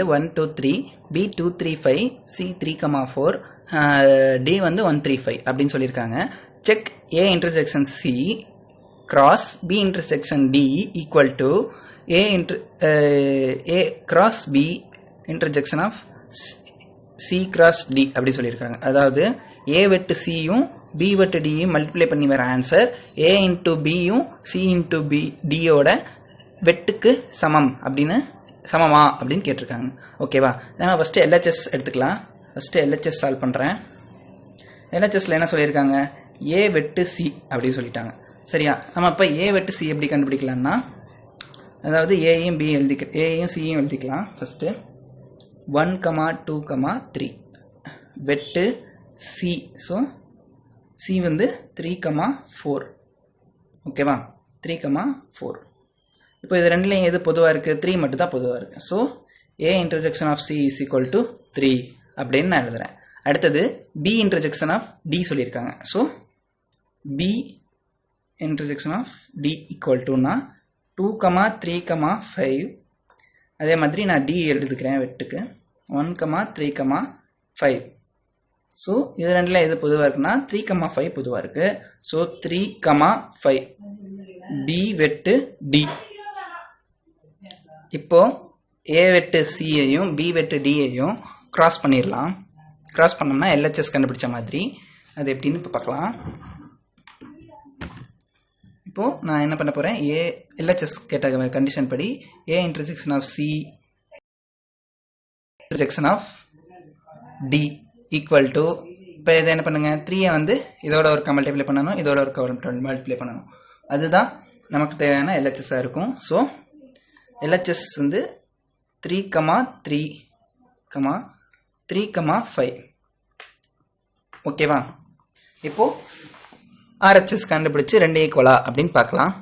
1 2 3 B 2 3 5 C 3, 4 D வந்து 1 3 5 அப்படின்னு சொல்லியிருக்காங்க. Check A intersection C cross B intersection D equal to A cross B intersection of C cross D அப்படி சொல்லியிருக்காங்க. அதாவது A வெட்டு Cயும் B வெட்டு Dயும் மல்டிப்ளை பண்ணி வர ஆன்சர் A இன்ட்டு Bயும் C இன்ட்டு Dயோட வெட்டுக்கு சமம் அப்படின்னு சமமா அப்படின்னு கேட்டிருக்காங்க. ஓகேவா, நம்ம ஃபஸ்ட்டு LHS எடுத்துக்கலாம். ஃபஸ்ட்டு LHS சால்வ் பண்ணுறேன். LHSல என்ன சொல்லியிருக்காங்க, A வெட்டு C அப்படின்னு சொல்லிட்டாங்க. சரியா, நம்ம இப்போ A வெட்டு C எப்படி கண்டுபிடிக்கலாம்னா, அதாவது ஏயும் சியும் எழுதிக்கலாம். ஃபஸ்ட்டு 1, 2, 3 வெட்டு C. ஸோ C வந்து 3, 4. ஓகேவா, 3, 4. இப்போ இது ரெண்டுலையும் எது பொதுவாக இருக்குது, 3 மட்டும் தான் பொதுவாக இருக்குது. So A intersection of C is equal to 3 அப்படின்னு நான் எழுதுறேன். அடுத்தது B இன்டர்செக்ஷன் ஆஃப் D சொல்லியிருக்காங்க. So B intersection of D equal டுனா 2, 3, 5. அதே மாதிரி நான் D எழுதுக்கிறேன் வெட்டுக்கு 1, 3, 5. ஸோ இது ரெண்டில் எது பொதுவாக இருக்குன்னா 3, 5 பொதுவாக இருக்குது. ஸோ 3, 5 B வெட்டு D. இப்போ A வெட்டு சியையும் B வெட்டு டியையும் கிராஸ் பண்ணிடலாம். கிராஸ் பண்ணோம்னா LHS கண்டுபிடிச்ச மாதிரி. அது எப்படின்னு இப்போ பார்க்கலாம். இப்போ நான் என்ன பண்ண போகிறேன், LHS கேட்ட கண்டிஷன் படி A intersection of C intersection of D equal to, இப்போ இதை என்ன பண்ணுங்க, 3 வந்து இதோட ஒரு மல்டிப்ளை பண்ணணும், இதோட ஒரு மல்டிப்ளை பண்ணணும். அதுதான் நமக்கு தேவையான LHS இருக்கும். ஸோ LHS வந்து 3, 3, 3, 5. ஓகேவா, இப்போ RHS கண்டுபிடிச்சு 2 ஈக்குவலா அப்படின்னு பார்க்கலாம்.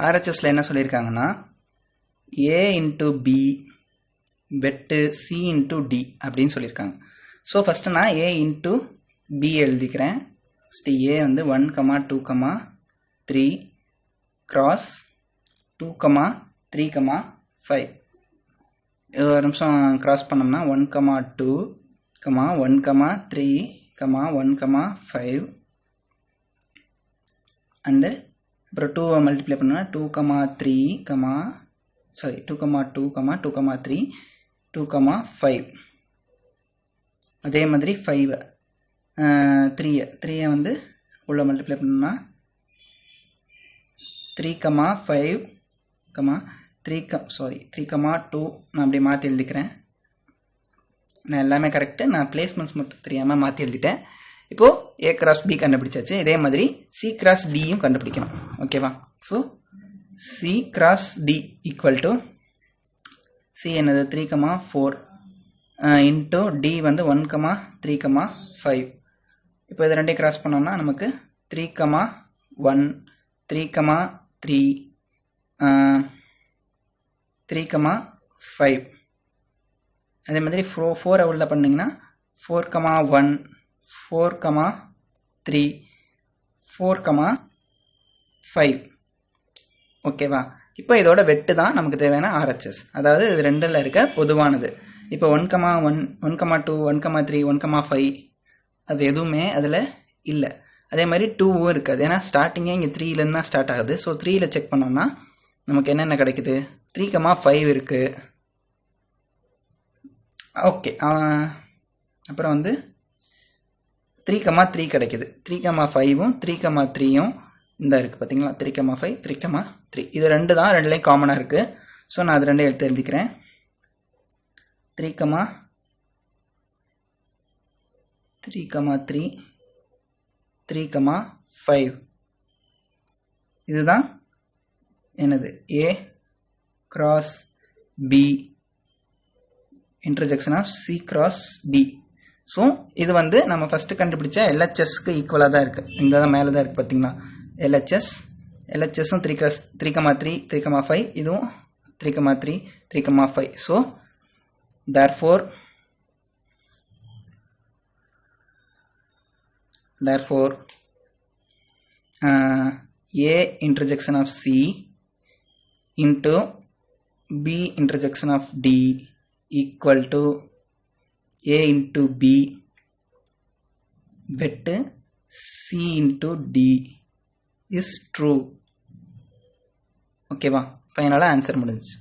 RHSல என்ன சொல்லியிருக்காங்கன்னா A இன்ட்டு B வெட்டு C இன்ட்டு D அப்படின்னு சொல்லியிருக்காங்க. ஸோ ஃபஸ்ட்டு நான் A இன்ட்டு B எழுதிக்கிறேன். ஃபஸ்ட்டு A வந்து 1, 2, 3 கிராஸ் 2, 3, 5. இது ஒரு நிமிஷம் கிராஸ் பண்ணோம்னா 1, 2, 1, 3, 1, 5 அண்டு அப்புறம் 2 மல்டிப்ளை பண்ணோம்னா 2, 3 2, 2, 2, 3 2, 5. அதே மாதிரி 5 3 வந்து உள்ள மல்டிப்ளை பண்ணோம்னா 3, 5 3, 2 நான் அப்படியே மாற்றி எழுதிக்கிறேன். நான் எல்லாமே கரெக்டு, நான் பிளேஸ்மெண்ட்ஸ் மட்டும் தெரியாமல் மாற்றி எழுதிட்டேன். இப்போது A கிராஸ் B கண்டுபிடிச்சாச்சு. இதே மாதிரி C கிராஸ் Dயும் கண்டுபிடிக்கணும். ஓகேவா, so C cross D equal to C என்னது 3, 4 இன்ட்டு D வந்து 1, 3, 5. இப்போ இது ரெண்டையும் கிராஸ் பண்ணோம்னா நமக்கு 3, 1 3, 3 3, 5. அதே மாதிரி 4 உள்ள பண்ணிங்கன்னா 4, 1 4, 3 4, 5. ஓகேவா, இப்போ இதோட வெட்டு தான் நமக்கு தேவையான RHS. அதாவது இது ரெண்டில் இருக்க பொதுவானது. இப்போ 1, 2 1, 3 1, 5 அது எதுவுமே அதில் இல்லை. அதே மாதிரி 2வும் இருக்காது, ஏன்னா ஸ்டார்டிங்கே இங்கே 3லேருந்து தான் ஸ்டார்ட் ஆகுது. ஸோ 3ல் செக் பண்ணோம்னா நமக்கு என்னென்ன கிடைக்குது, 3, 5 இருக்குது. ஓகே, அப்புறம் வந்து 3, 3 கிடைக்குது. 3, 5ம் 3, 3யும் இந்த இருக்குது பார்த்தீங்களா, 3, 5 3, 3 இது ரெண்டு தான் ரெண்டுலேயும் காமனாக இருக்குது. ஸோ நான் அது ரெண்டையும் எடுத்து எழுதிக்கிறேன். 3, 3 3, 5 இதுதான் என்னது A cross B intersection of C cross D. So இது வந்து நம்ம ஃபஸ்ட்டு கண்டுபிடிச்ச LHSக்கு ஈக்குவலாக தான் இருக்குது. இங்கே தான் மேலே தான் இருக்குது பார்த்தீங்களா LHSம் 3, 3, 5 இதுவும் 3, 3, 5. So therefore A intersection of C into B intersection of D equal to A into B bet C into D is true. ஓகேவா, ஃபைனலாக ஆன்சர் முடிஞ்சிச்சு.